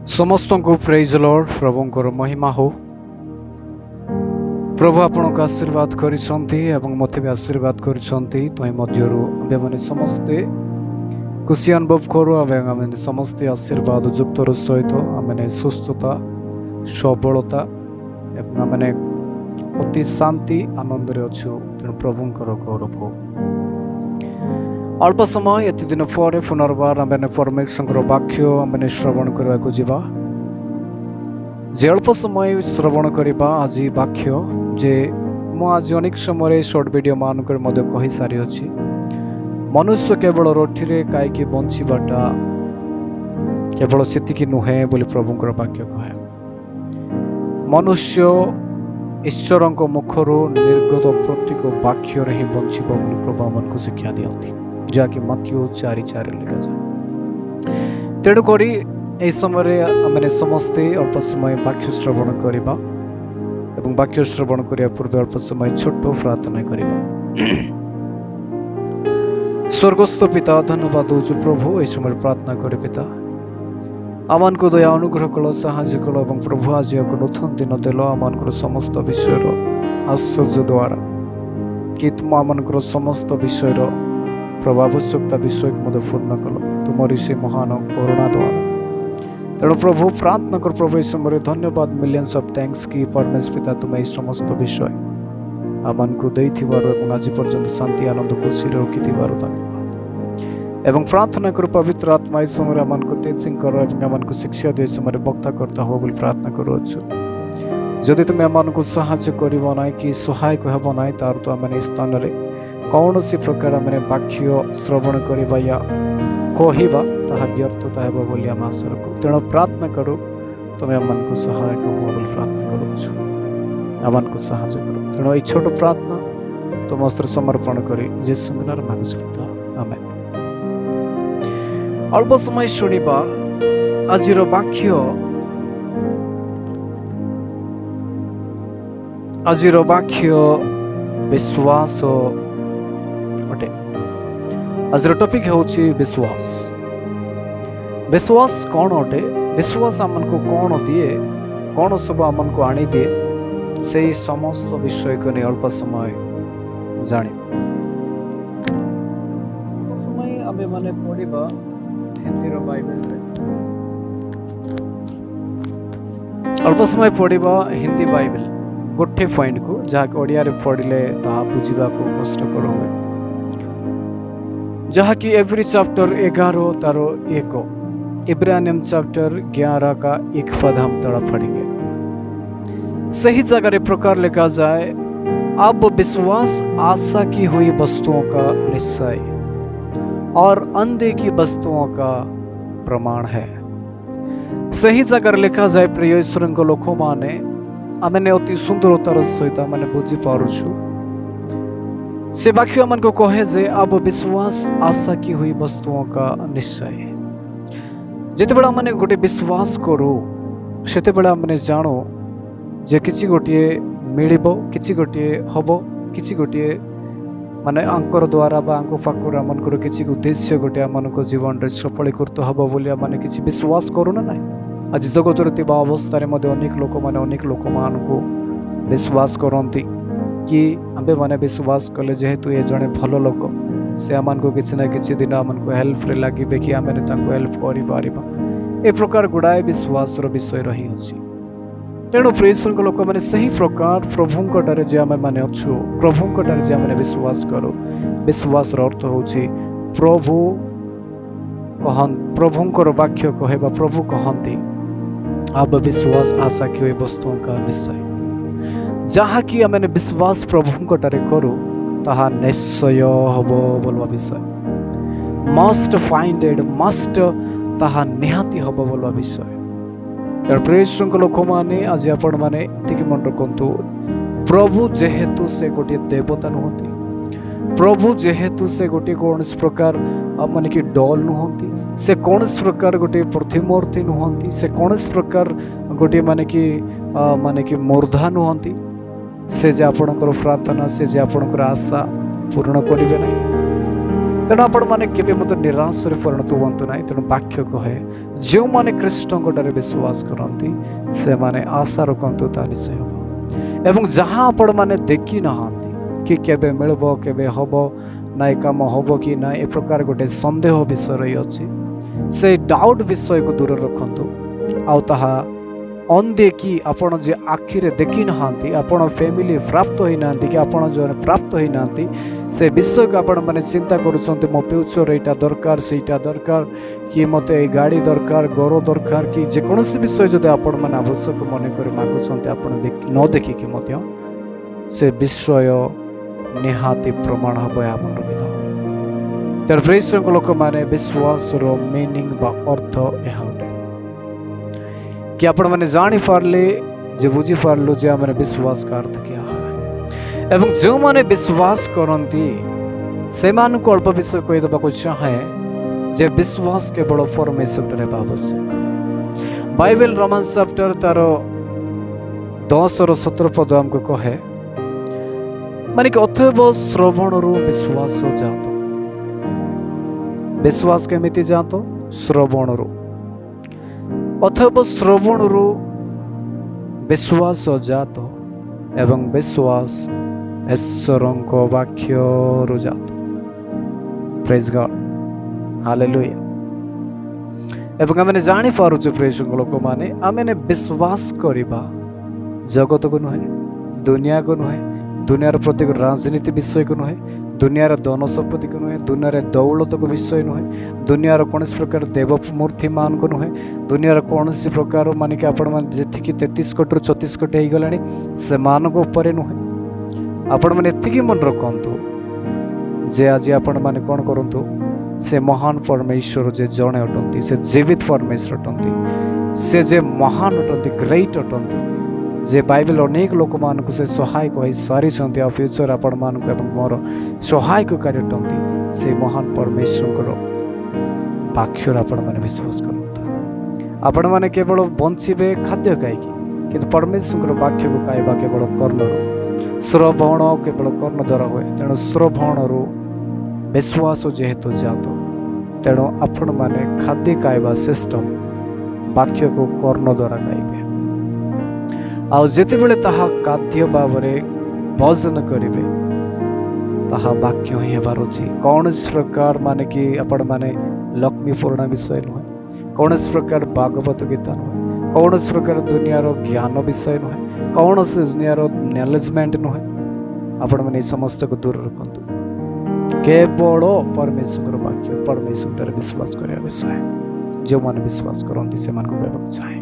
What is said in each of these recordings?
समस्त को praise Lord प्रभुंकर महिमा हो। प्रभु आपन को आशीर्वाद करिसंती एवं मते भी आशीर्वाद करिसंती। तो मध्यरु आमे माने समस्ते खुशी अनुभव करू एवं आमे समस्ते आशीर्वाद युक्तर सहित आमे सुस्थता सबलता एवं आमे अति शांति आनंद रे अछु। तेणु प्रभुंकर गौरव हो। अल्प समय एति दिन पर पुनर्बार आमे परमेश्वर वाक्य आमे श्रवण करने को जीवा। जे अल्प समय श्रवण करवा आज वाक्य जे मु आज अनेक समय शॉर्ट वीडियो मानक कही सारी अच्छी। मनुष्य केवल रोटी रे काईकि बंचीबाटा केवल सेतिकी नुहे बोली प्रभुंकर वाक्य कहे। मनुष्य ईश्वर मुखर निर्गत प्रत्येक वाक्य ही बंचब बोली प्रभु आमको शिक्षा दियंती, जहाँकि मत्ती 4:4 लिखा जाए। तेणुक यह समय आम समस्ते अल्प समय वाक्य श्रवण करवा एवं वाक्य श्रवण करने पूर्व अल्प समय छोट प्रार्थना करवा। स्वर्गस्थ पिता धन्यवाद दूचु प्रभु यह समय प्रार्थना करे पिता आमान को दया अनुग्रह कल साहाଯ୍य कल और प्रभु आज एक नूतन दिन देल आमान समस्त विषय आश्चर्य द्वारा कि तुम आमान समस्त विषय प्रभु आवश्यकता विषय को मत पूर्ण कल तुमरी से महान करुणा द्वारा। तेणु प्रभु प्रार्थना कर प्रभु इस समय धन्यवाद मिलियंस ऑफ थैंक्स कि परमेश्वर पिता तुम यह समस्त विषय आमान को देथिबार आज पर्यंत शांति आनंद खुशी रखिथिबार धन्यवाद एवं प्रार्थना कर पवित्र आत्मा इस समय आमान को टीचिंग कर एवं आमान को शिक्षा दे समय वक्ता करता हो बोली प्रार्थना करुछु। जदि तुम आमान को साहाय्य करिबो नै कि सहायक हेबो नै तार तो आम स्थान रे कौन सी प्रकार आम वाक्य श्रवण करवा या कहवा ताहा व्यर्थता हेबो बोली आम आशा रखु। तेणु प्रार्थना करू तुम्हें आमान को सहायक हो बोली प्रार्थना करुछु। आमान को साहाय्य करो। तेणु ये छोट प्रार्थना तुम अस्त्र समर्पण करी यीशु नाम मांगुछु पिता आमेन। अल्प समय शुणिबा आजिर वाक्य विश्वास अटे। आजिर टॉपिक होची विश्वास। विश्वास कौन अटे? विश्वास आमन को कौन दिए, कौन सब आमन को आनी दिए, से समस्त विषय को नहीं अल्प समय जानी। अल्प समय आमे माने पढ़िबा हिंदी रो बाइबल रे। अल्प समय पढ़िबा हिंदी बाइबल गोटे पॉइंट को जहाँ ओडिया रे पढ़िले ताहा बुझिबा को कष्टकर हुए। जहाँ की एवरी चैप्टर 11 तारो 1 इब्रानियम चैप्टर 11 का 1 पद हम तड़ा पढ़ेंगे। सही जगह प्रकार लिखा जाए, अब विश्वास आशा की हुई वस्तुओं का निश्चय और अंधे की वस्तुओं का प्रमाण है। सही जगह लिखा जाए प्रिय ईश्वर लोक माने आमने अति सुंदरतार सहित मैंने बुझी पारुछु। से वाक्य मन को कहे जे अब विश्वास आशा की हुई वस्तुओं का निश्चय। जिते बड़ा मैंने गोटे विश्वास करू सेते बड़ा मैंने जानो जे किछि गोटे मिलिबो, किछि गोटे हबो, किछि गोटे माने आंकर द्वारा बा आंको फाकुर आमनकर किछि उद्देश्य गोटे आमनको जीवन रे सफलीकृत हबो बोली आमने किछि विश्वास करू ना नाही। आज जगतर थिबा अवस्था मध्ये अनेक लोक मान को विश्वास करती कि आंबे माने विश्वास कले जेहेतु ये जड़े भल लोक से आमको किसी ना किसी दिन आमको हेल्प रे लगे कि आम हेल्प कर ए प्रकार गुड़ाए विश्वास विषय रही अच्छी। तेणु प्रियसंग लोक मैंने सही प्रकार प्रभुंकटारे जे आम मैंने अच्छु प्रभुंकटारे जे आम विश्वास करो। विश्वास अर्थ होछि प्रभु प्रभुंकर वाक्य कहे प्रभु कहती अब विश्वास आशा की हुई वस्तुओं का निश्चय। जहाँ कि आम विश्वास प्रभुंकटारे करू ताहा निश्चय हबो बोलवा विषय। मस्ट फाइंडेड मस्ट ताहा निहाती हबो बोलवा विषय। प्रिय लोक मैंने आज आपण मैंने मन रखु प्रभु जेहेतु से गोटे देवता नुहति, प्रभु जेहेतु से गोटे कौन प्रकार माने कि डॉल नुहति, से कौन प्रकार गोटे प्रतिमूर्ति नुहति, से कौन प्रकार गोटे माने कि मूर्धा नुहति। से जे आपणकर प्रार्थना से जे आपणकर आशा पूर्ण करेंगे ना। तेणु आपण मैंने केवे मत निराश परिणत हुंतु ना। तेणु वाक्य कहे जो मैंने कृष्ण विश्वास करती से माने आशा रखु ता निश्चय हम एवं जहाँ आपण मैंने देखी ना कि केवे मिलबो केवे हबो ना काम हम कि ना ए प्रकार गोटे संदेह विषय रही अच्छी से डाउट विषय को दूर रखु आ अनदेखी आपण जे आखिरे देखी ना आपण फैमिली प्राप्त होई ना कि आपण जो प्राप्त होई ना से विषय को आपण माने चिंता करूछंते मो फ्यूचर एटा दरकार सेटा दरकार कि मते ए गाड़ी दरकार घर दरकार कि जे कोनोसी विषय जदि आपण माने आवश्यक मने करे मागुछंते आपण न देखि कि मते से विषय निहाती प्रमाण हबो आपण रखिता। तर प्रेस लोक माने विश्वास रो मीनिंग बा अर्थ एहा कि आपण मैंने जानी पारले जो बुझी पारलु जे आम विश्वास का अर्थ क्या है एवं जो मैंने विश्वास करती से अल्प विषय कहीदेवा चाहे जे विश्वास केवल परमेश्वर आवश्यक। बाइबल रोमन्स चैप्टर तार 10:17 पद आमको कहे माने कि अथैव श्रवण विश्वास जात विश्वास केमिति जात श्रवण अथवा श्रवण विश्वास जात एवं विश्वास ईश्वर वाक्य जात। Praise God hallelujah. एवं आम जानी पारुचे प्रेज लोक माने आमे विश्वास करवा जगत को नुहे दुनिया को नुहे दुनियार प्रत्येक राजनीति विषय को नुहे दुनियार धन संपत्ति को नुहे दुनियार दौलत को विषय नुहे दुनियार कौन प्रकार देव मूर्ति मान को नुहे दुनियार कौन प्रकार मानिक आपण जी 33 कोटी 36 कोटी हो गला से मानक नुहे आपण मैंने एति मन रखु जे आज आपण मैंने कौन करूँ से महान परमेश्वर जे जड़े अटंती से जीवित परमेश्वर अटंती से जे महान अटंती ग्रेट अटंती जे बाइबल अनेक लोक मानक से सहायक हो सारी फ्यूचर आपण मानक मोर सहायक कार्य अटंती से महान परमेश्वर वाक्य आपण मैंने विश्वास करता आपण मैंने केवल बंचे खाद्य खाइकी कि परमेश्वर वाक्य को खाइबा केवल कर्ण श्रवण केवल कर्ण द्वारा हुए तेणु श्रवण विश्वास जेहेतु जात तेणु आपण मैंने खाद्य खाइबा सिस्टम वाक्य को कर्ण द्वारा खाइबे आउ जिते बेले ताहा खाद्य भाव भोजन करेंगे ताहा वाक्य ही हेबार अछि कौन प्रकार माने कि आपण माने लक्ष्मी पुराण विषय नुहे कौन प्रकार भागवत गीता नुहे कौन प्रकार दुनियार ज्ञान विषय नुहे कौन से दुनियार नॉलेजमेंट नुहे आपण माने समस्त को दूर रखंतु केवल परमेश्वर वाक्य परमेश्वर विश्वास करने विषय जो मैंने विश्वास करती से कहना चाहे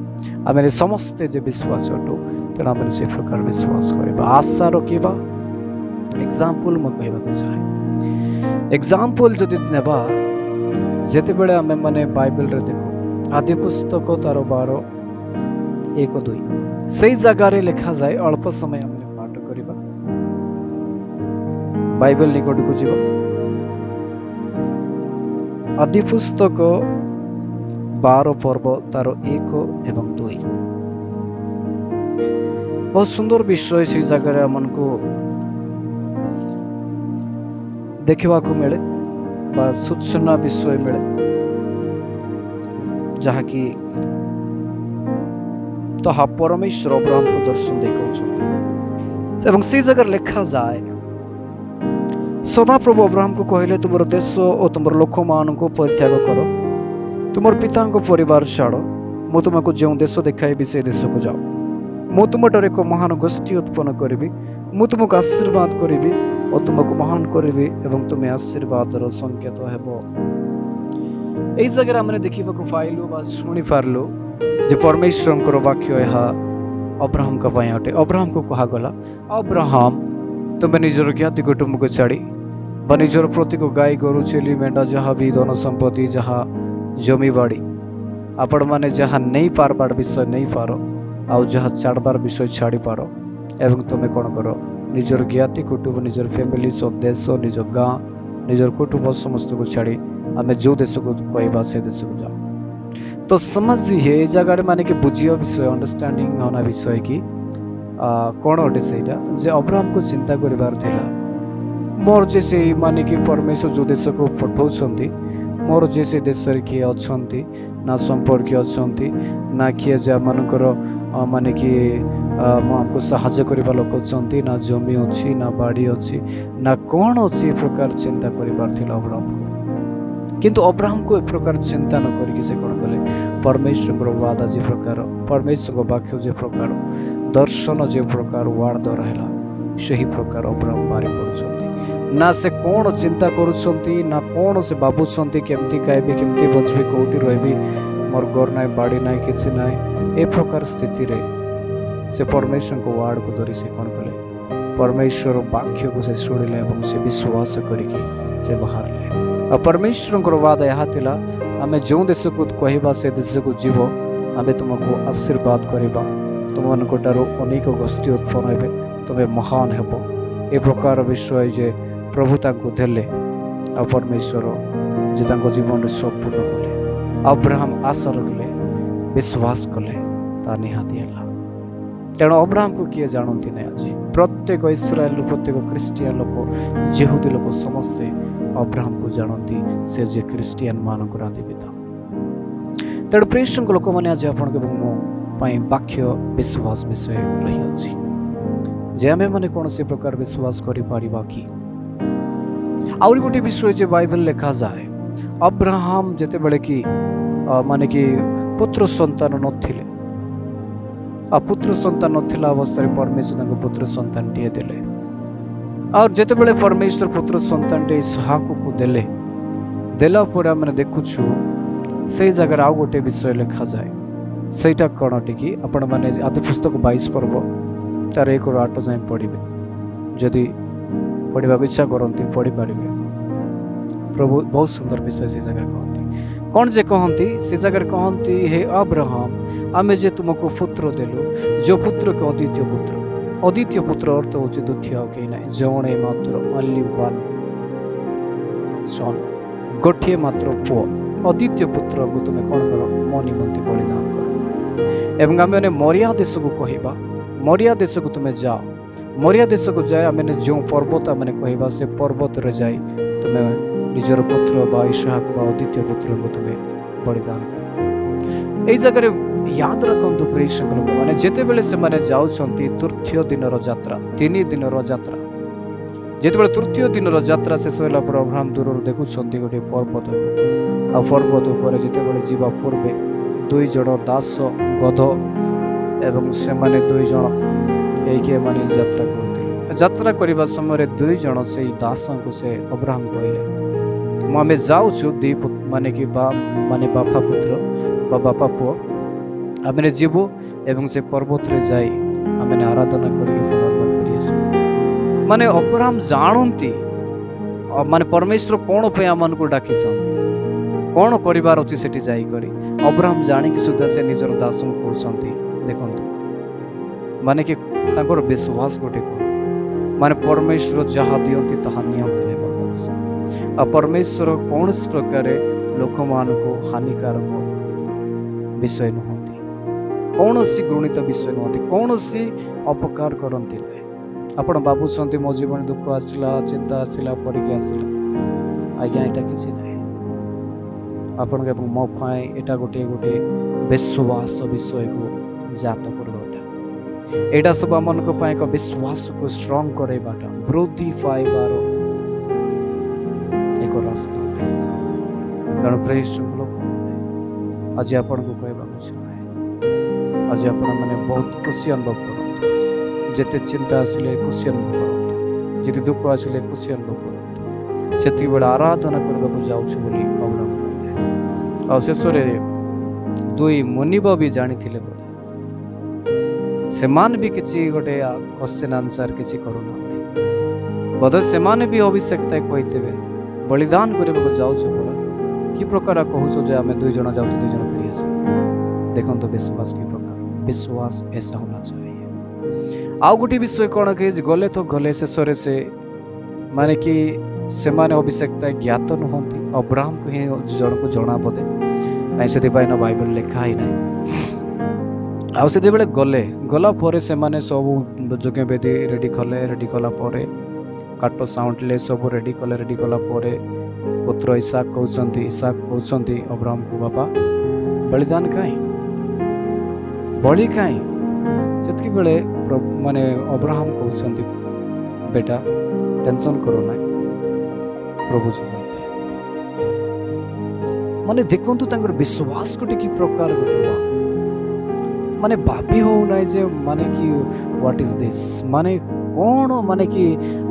आम समस्ते जे विश्वास अटू तेना आम से प्रकार विश्वास करवा आशा रखा एग्जाम्पल मुझे कहना चाहे एग्जाम्पल जदि नेबा जिते बड़े आम मैंने बाइबल रे देखो आदि पुस्तक तार 12:1-2 से जगार लिखा जाए अल्प समय आम पाठ करवा बाइबल निकट को जीव आदि पुस्तक 12 पर्व तार 1 एवं 2 बहुत सुंदर विषय से जगह हमको देखा मिले बा सूचना विषय मिले जहाँकि ताहा परमेश्वर अब्राहम को दर्शन देखा से जगह लिखा जाए सदा प्रभु अब्राहम को कहले तुमर देश और तुमर लोक मान को परित्याग करो तुमर पिता परिवार छाड़ मु तुमको जो देश देखाइबी से देश को जाओ मु तुमठार एक महान गोष्ठी उत्पन्न करी मु तुमको आशीर्वाद करी और तुमको महान करी एवं तुम्हें आशीर्वाद संकेत हेबो। यही जगह आम देखा पाइलु शुणी पार्लु जे परमेश्वर वाक्य यह अब्राहम अटे अब्राहम को कहगला अब्राहम तुम्हें निजर ज्ञाति कुटुंब को छाड़ी बा निजर प्रत्येक गाई गोरु छेली मेढ़ा जहाँ भी धन संपत्ति जहाँ जमी बाड़ी आपण मैंने जहाँ नहीं पारबार विषय नहीं पार आउ जहाँ छाड़बार विषय छाड़ी पार एवं तुम्हें कौन कर निजर ज्ञाति कुटुंब निजर फैमिली देश निज गाँ निजर कुटुंब समस्त को छाड़ी आम जो देश को कहवा से देश को जाओ तो समझिए जगह माने कि बुझिया विषय अंडरस्टैंडिंग होना विषय कि कौन अटे से जे अब्राहम को चिंता करार मोर जे से माने कि परमेश्वर जो देश को पठाउछंती मोर जे से देश रे किए अछंती ना संपर्क अछंती ना किए जा मानकर माने कि हमको साहाଯ୍य करबा लोक अछंती ना जमी अछि ना बाड़ी अछि ना कोन अछि ए प्रकार चिंता करिबार थिला अब्राहम को। किंतु अब्राहम को ए प्रकार चिंता न करिकि से कोन कले परमेश्वर को वादा जे प्रकार परमेश्वर को वाक्य जे प्रकार दर्शन जे प्रकार वार्ड रहला सही प्रकार अब्राहम बारी पड़ुछंती ना से कौन चिंता करुछंती ना कौन से बाबुछंती केमती खाइबी केमती बचबी कोठी रहबी मोर घर नाय बाड़ी नाय किछि नाय ए प्रकार स्थिति रे से परमेश्वर को वार्ड को धरी से कौन कले परमेश्वर वाक्य को से शुणिले एवं से विश्वास करिकी से बाहरले और परमेश्वर को वादा यह थिला आमे जो देश को कहबा से देश को जीव आमे तुमको आशीर्वाद करबा तुमनको ठारो अनेक गोष्ठी उत्पन्न हेबे तुमे महान हेबो ए प्रकार विषय जे प्रभु तांको देले आ परमेश्वर जे तांको जीवन संपूर्ण कले अब्राहम आशा रखले विश्वास कले ता निहाती हला। तेणु अब्राहम को किए जानती ना आज प्रत्येक इस्राएल प्रत्येक क्रिस्टियन लोक जेहुदी लोक समस्ते अब्राहम को जानती से जे क्रिस्टियन मानक आदि पिता। तेणु प्रिय लोक मैंने आज आपण के मो वाक्य विश्वास विषय रही अछि जे आमे माने कौन से प्रकार विश्वास करि पारिबा कि आउर गोटे विषय जे बाइबल लिखा जाए अब्राहम जेते बेले कि माने कि पुत्र संतान नथिले आ पुत्र संतान नथिला अवस्था रे परमेश्वर तांको पुत्र संतान टिए देले और जेते बेले परमेश्वर पुत्र संतान टे इसहाक को देले देला पर माने देखुछु से जगह आउ गोटे विषय लिखा जाए सेटा कौन टिकी आपण माने आदि पुस्तक 22 पर्व तार 1-8 जाए पढ़े जदि पढ़ा इच्छा करती पढ़ी पारे प्रभु बहुत सुंदर विषय से जगह कहती कौन जे कहती से जगह कहती हे अब्राहम आमे जे तुमको पुत्र देलु जो पुत्र के अद्वितीय पुत्र अर्थ हूँ द्वितीय कहीं ना जणे मात्र ओनली वन सन गोटे मात्र पुओ अद्वितीय पुत्र को तुम्हें कौन कर मो निमंती बलिदान कर एवं आम मरिया देश को कहवा मरिया देश को तुम्हें जाओ मरिया देश को जाए आम जो पर्वत आम कहवा से पर्वत रे जाए तुम्हें निजर पुत्र बा इसहाक बा अद्वितीय पुत्र को तुम्हें बलिदान कर जगह याद रखु प्रिय लोक मैंने जिते बेले से माने जाउछंती तृतीय दिन यात्रा 3 दिन यात्रा जिते तृतीय दिन यात्रा शेष होला पर अब्राहम दूर देखुछंती गोटे पर्वत आ पर्वत उपर जिते बेले जीवा पूर्वे 2 जण दास गध एवं से माने 2 जण एके माने यात्रा करथिले यात्रा करबा समय 2 जण से दास को से अब्राहम कहले मामे जाउछु दी माने कि माने बापा पुत्र बा बापा पुओ आमने जीवो एवं से पर्वत रे जाई आमने आराधना करिके पुनर्बार करि आसु माने अब्राहम जानती माने परमेश्वर कोन पे आमन को डाकी छथि कोन करिवार अछि सेठी जाई करी अब्राहम जानि कि सुद्धा से निजर दास को कहउछंती देखंतु माने कि तांकर विश्वास गोटे कोन माने परमेश्वर जहा दियंती तहा नियंती नै बरबाद आ परमेश्वर कौन प्रकार लोक मान को हानिकारक विषय नुहति कौन सी घृणित विषय नुहति कौन सी अपकार करती ना आपण भावुंट मो जीवन दुख आसला चिंता आसला परीक्षा आसला आज्ञा यहाँ किसी ना आपण के मो पाए एटा गोटे गोटे विश्वास विषय को जात करवाटा एटा सब मन को पाए एक विश्वास को स्ट्रांग करवाटा वृद्धि पाइबार एक रास्ता तेणु प्रिय लोक आज आपण को कहवा चाहे आज आपण मैंने बहुत खुशी अनुभव करते जिते चिंता आसिले खुशी अनुभव करते जिते दुख आसिले खुशी अनुभव करते से बड़े आराधना करने को जाऊँ बोली अब्राहम कहले आ शेष में 2 मुनिब भी जानी बोधे से भी किसी गोटे क्वेश्चन आंसर किसी करूना बोधे से भी अभिषेकता कहते बलिदान करने को जाऊँ पड़ा कि प्रकार कहूँ जे आम 2 जण जाऊँ 2 जण फेरी आस देखो तो विश्वास की प्रकार विश्वास ऐसा होना चाहिए आउ गोटे विषय कौन कि गले तो गले शेष से माने कि से माने अभिषेकता ज्ञात नुहति अब्राहम को ही जन को जना बोधे कहीं से बाइबल लिखा ही ना आउ से बेले गले गला पर से माने सब यज्ञ वेदी रेडी कले रेडी कला काट साउंडले सब रेडी कला पुत्र इसाक कहते अब्राहम को बाबा बलिदान कहीं बलि कहीं से बेले माने अब्राहम कहते बेटा टेंशन करो ना प्रभु जगाइबे माने देखंतु तांकर विश्वास गोटे कि प्रकार गोटे माने भाभी हो ना जे माने कि व्हाट इज दिस माने कौन माने कि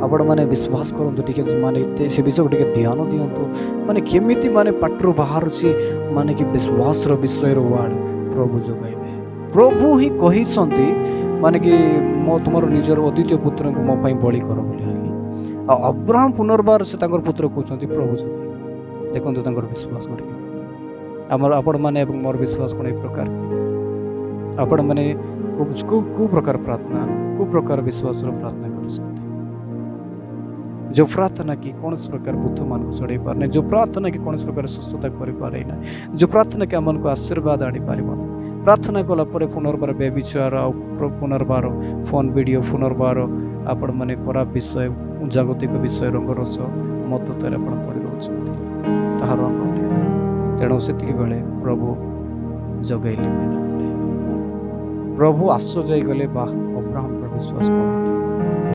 आपण माने विश्वास करंतु टिके माने से विषय टिके ध्यान दियंतु माने केमिति माने पाटरो बाहर छी माने कि विश्वास रो विषय रो वर्ड प्रभु जगाइबे प्रभु ही कहि संती माने कि मो तुमरो निजर अद्वितीय पुत्र को मो पई बलि करो बोली आ अब्राहम पुनर्बार से तांकर पुत्र कहउछंती प्रभु जगाइ देखंतु तांकर विश्वास गोटे हमर आपण माने एवं मोर विश्वास कोन प्रकार की आपण माने को प्रकार प्रार्थना को प्रकार विश्वास प्रार्थना कर सकते जो प्रार्थना की कौन प्रकार बुद्ध मान को चढ़े पारने जो प्रार्थना की कौन प्रकार सुस्थता कर पारे ना जो प्रार्थना के मन को आशीर्वाद आनी पार प्रार्थना कला पुनर्बार बेविचार पुनर्बार फोन वीडियो पुनर्बार आपण माने खराब विषय जागतिक विषय रंगरस मत तैयार आप पड़ी रोच ताहार तेणु से बेले प्रभु जगैले प्रभु आश्चर्य गले बा अब्राहम पर विश्वास कर